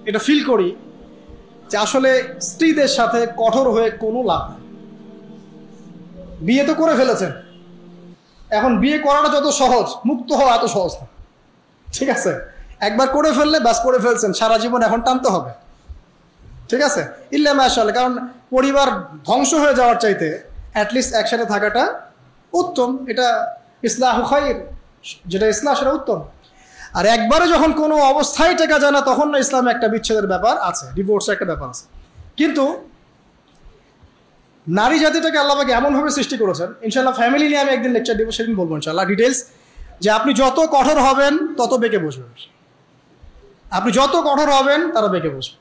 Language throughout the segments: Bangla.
এটা ফিল করি যে আসলে স্ত্রীদের সাথে কঠোর হয়ে কোনো লাভ নেই। বিয়ে তো করে ফেলেছেন, এখন বিয়ে করাটা যত সহজ, মুক্ত হওয়া এত সহজ না। ঠিক আছে, একবার করে ফেললে ব্যাস করে ফেলছেন, সারা জীবন এখন টানতে হবে। ঠিক আছে, ইল্লা মাশাআল্লাহ, কারণ পরিবার ধ্বংস হয়ে যাওয়ার চাইতে অ্যাটলিস্ট একসাথে থাকাটা উত্তম। এটা ইসলাহু খায়র, যেটা ইসলাম সেটা উত্তম। আর একবারে যখন কোনো অবস্থায় টেকা যায় না, তখন না ইসলামে একটা বিচ্ছেদের ব্যাপার আছে, ডিভোর্সের একটা ব্যাপার আছে। কিন্তু নারী জাতিটাকে আল্লাহ পাক এমনভাবে সৃষ্টি করেছেন, ইনশাআল্লাহ ফ্যামিলি নিয়ে আমি একদিন লেকচার দিব, সেদিন বলবো ইনশাআল্লাহ ডিটেলস, যে আপনি যত কঠোর হবেন তত বেঁকে বসবেন। আপনি যত কঠোর হবেন তারা বেঁকে বসবে।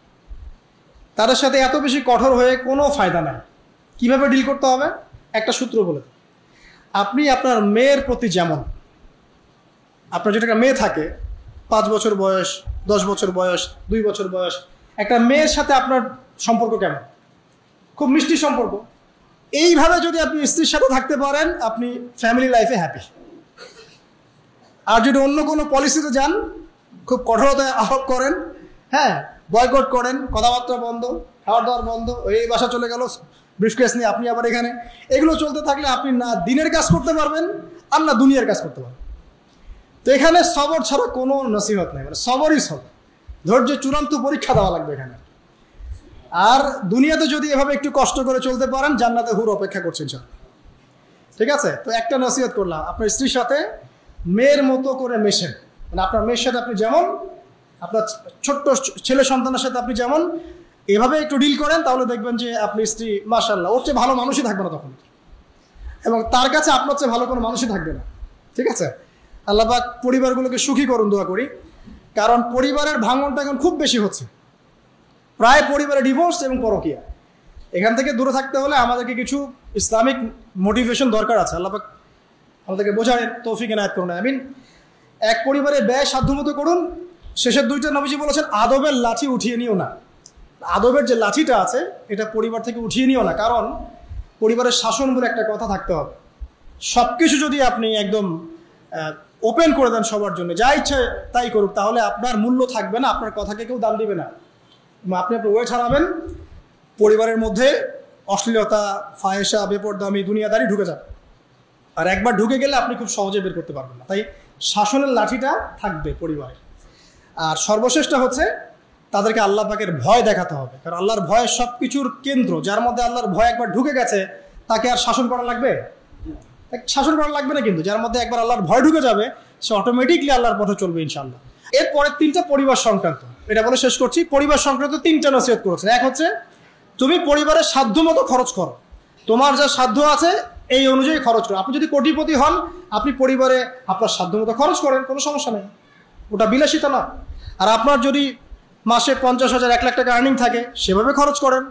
তাদের সাথে এত বেশি কঠোর হয়ে কোনো ফায়দা নাই। কিভাবে ডিল করতে হবে একটা সূত্র বলে, আপনি আপনার মেয়ের প্রতি যেমন, আপনার যদি একটা মেয়ে থাকে 5 বছর বয়স, 10 বছর বয়স, 2 বছর বয়স, একটা মেয়ের সাথে আপনার সম্পর্ক কেমন, খুব মিষ্টি সম্পর্ক, এইভাবে যদি আপনি স্ত্রীর সাথে থাকতে পারেন, আপনি ফ্যামিলি লাইফে হ্যাপি। আর যদি অন্য কোনো পলিসিতে যান, খুব কঠোরতা আরোপ করেন, হ্যাঁ, বয়কট করেন, কথাবার্তা বন্ধ, খাওয়ার দাওয়ার বন্ধ, এই বাসা চলে গেল ব্রিফকেস নিয়ে, আপনি আবার এখানে, এগুলো চলতে থাকলে আপনি না দিনের কাজ করতে পারবেন আর না দুনিয়ার কাজ করতে পারবেন। তো এখানে সবর ছাড়া কোনো নসিহত নেই, মানে সবরই সবর, ধৈর্যের চূড়ান্ত পরীক্ষা দেওয়া লাগবে এখানে। আর দুনিয়াতে যদি এভাবে একটু কষ্ট করে চলতে পারেন, জান্নাতে হুর অপেক্ষা করছেন সব। ঠিক আছে, তো একটা নসিহত করলাম, আপনার স্ত্রীর সাথে মেয়ের মতো করে মেশেন। মানে আপনার মেয়ের সাথে আপনি যেমন, আপনার ছোট্ট ছেলে সন্তানের সাথে আপনি যেমন, এভাবে একটু ডিল করেন, তাহলে দেখবেন যে আপনি স্ত্রী মাশাআল্লাহ, ওর চেয়ে ভালো মানুষই থাকবে না তখন, এবং তার কাছে আপনার চেয়ে ভালো কোনো মানুষই থাকবে না। ঠিক আছে, আল্লাহ পাক পরিবারগুলোকে সুখী করুন, দোয়া করি। কারণ পরিবারের ভাঙনটা এখন খুব বেশি হচ্ছে, প্রায় পরিবারে ডিভোর্স এবং পরকীয়া। এখান থেকে দূরে থাকতে হলে আমাদেরকে কিছু ইসলামিক মোটিভেশন দরকার আছে। আল্লাহ পাক আমাদেরকে বোঝার তৌফিক এনায়েত করুন, আমিন। এক পরিবারে ব্যয় সাধ্যমতো করুন। শেষের 2টা নবীজি বলেছেন, আদবের লাঠি উঠিয়ে নিও না। আদবের যে লাঠিটা আছে এটা পরিবার থেকে উঠিয়ে নিও না, কারণ পরিবারের শাসন বলে একটা কথা থাকতে হবে। সব কিছু যদি আপনি একদম ওপেন করে দেন সবার জন্য, যা ইচ্ছে তাই করুক, তাহলে আপনার মূল্য থাকবে না, আপনার কথাকে কেউ দাম দিবে না, আপনি আপনার ওয়েট হারাবেন। পরিবারের মধ্যে অশ্লীলতা, ফাহেসা, বেপরদামি, দুনিয়াদারি ঢুকে যাবে। আর একবার ঢুকে গেলে আপনি খুব সহজে বের করতে পারবেন না। তাই শাসনের লাঠিটা থাকবে পরিবারে। আর সর্বশ্রেষ্ঠ হচ্ছে তাদেরকে আল্লাহ পাকের ভয় দেখাতে হবে, কারণ আল্লাহর ভয় সব কিছুর কেন্দ্র। যার মধ্যে আল্লাহর ভয় একবার ঢুকে গেছে, তাকে আর শাসন করা লাগবে? শাসন করা লাগবে না। কিন্তু যার মধ্যে একবার আল্লাহর ভয় ঢুকে যাবে, সে অটোমেটিকলি আল্লাহর পথে চলবে ইনশাআল্লাহ। এরপরে 3টা পরিবার সংক্রান্ত, এটা বলে শেষ করছি। পরিবার সংক্রান্ত 3টা নসিহত করেছেন। এক হচ্ছে, তুমি পরিবারের সাধ্য মতো খরচ করো, তোমার যা সাধ্য আছে এই অনুযায়ী খরচ করো। আপনি যদি কোটিপতি হন, আপনি পরিবারে আপনার সাধ্য মতো খরচ করেন, কোনো সমস্যা নেই, ওটা বিলাসিতা না। আর আপনার যদি মাসে 50,000, 1 লাখ টাকা আর্নিং থাকে, সেভাবে খরচ করেন।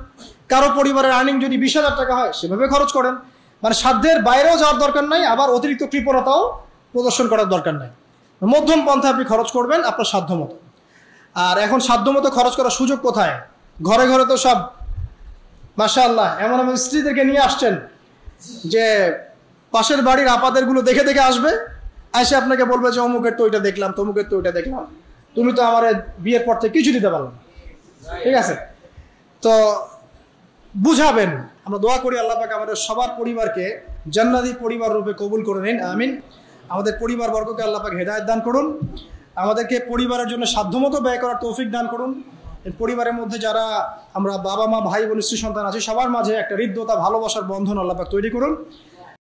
কারো পরিবারের আর্নিং যদি 20,000 টাকা হয়, সেভাবে খরচ করেন। মানে সাধ্যের বাইরেও যাওয়ার দরকার নাই, আবার অতিরিক্ত কৃপণতাও প্রদর্শন করার দরকার নাই। মধ্যম পন্থায় আপনি খরচ করবেন আপনার সাধ্য মতো। আর এখন সাধ্য মতো খরচ করার সুযোগ কোথায়? ঘরে ঘরে তো সব মাশাআল্লাহ এমন এমন স্ত্রীদেরকে নিয়ে আসছেন যে পাশের বাড়ির আপাদেরগুলো দেখে দেখে আসবে, এসে আপনাকে বলবে যে অমুকের তো ওইটা দেখলাম, তমুকের তো ওইটা দেখলাম, তুমি তো আমার বিয়ের পর থেকে কিছু দিতে পারলো না। ঠিক আছে, তো বুঝাবেন। আমরা দোয়া করি আল্লাহ পাক আমাদের সবার পরিবারকে জান্নাতি পরিবার রূপে কবুল করে নিন, আমিন। আমাদের পরিবারবর্গকে আল্লাহ পাক হেদায়েত দান করুন, আমাদেরকে পরিবারের জন্য সাধ্যমতো ব্যয় করার তৌফিক দান করুন। পরিবারের মধ্যে যারা আমরা বাবা মা, ভাই বোন, স্ত্রী সন্তান আছি, সবার মাঝে একটা হৃদ্যতা, ভালোবাসার বন্ধন আল্লাহ পাক তৈরি করুন।